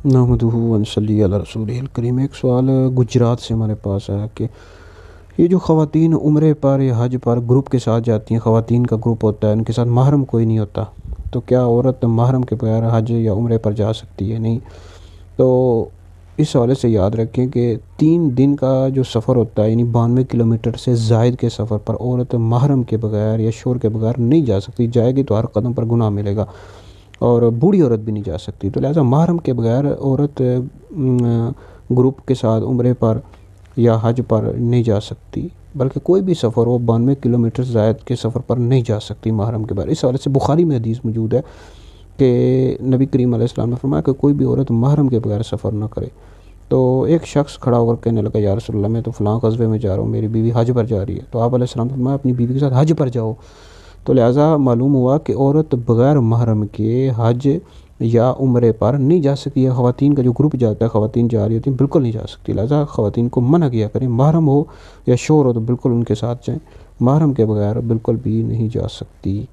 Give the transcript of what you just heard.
نحمدہ و نصلی علی رسولہ الکریم۔ ایک سوال گجرات سے ہمارے پاس آیا کہ یہ جو خواتین عمرے پر یا حج پر گروپ کے ساتھ جاتی ہیں، خواتین کا گروپ ہوتا ہے، ان کے ساتھ محرم کوئی نہیں ہوتا، تو کیا عورت محرم کے بغیر حج یا عمرے پر جا سکتی ہے؟ نہیں۔ تو اس حوالے سے یاد رکھیں کہ 3 دن کا جو سفر ہوتا ہے، یعنی 92 کلومیٹر سے زائد کے سفر پر عورت محرم کے بغیر یا شور کے بغیر نہیں جا سکتی۔ جائے گی تو ہر قدم پر گناہ ملے گا، اور بوڑھی عورت بھی نہیں جا سکتی۔ تو لہٰذا محرم کے بغیر عورت گروپ کے ساتھ عمرے پر یا حج پر نہیں جا سکتی، بلکہ کوئی بھی سفر ہو 92 کلومیٹر زائد کے سفر پر نہیں جا سکتی محرم کے بغیر۔ اس حوالے سے بخاری میں حدیث موجود ہے کہ نبی کریم علیہ السلام نے فرمایا کہ کوئی بھی عورت محرم کے بغیر سفر نہ کرے۔ تو ایک شخص کھڑا ہو کر کہنے لگا، یا رسول اللہ، میں تو فلاں غزوے میں جا رہا ہوں، میری بیوی حج پر جا رہی ہے۔ تو آپ علیہ السلام نے فرمایا اپنی بیوی کے ساتھ حج پر جاؤ۔ تو لہٰذا معلوم ہوا کہ عورت بغیر محرم کے حج یا عمرے پر نہیں جا سکتی ہے۔ خواتین کا جو گروپ جاتا ہے، خواتین جا رہی ہوتی ہیں، بالکل نہیں جا سکتی۔ لہٰذا خواتین کو منع کیا کریں، محرم ہو یا شوہر ہو تو بالکل ان کے ساتھ جائیں، محرم کے بغیر بالکل بھی نہیں جا سکتی۔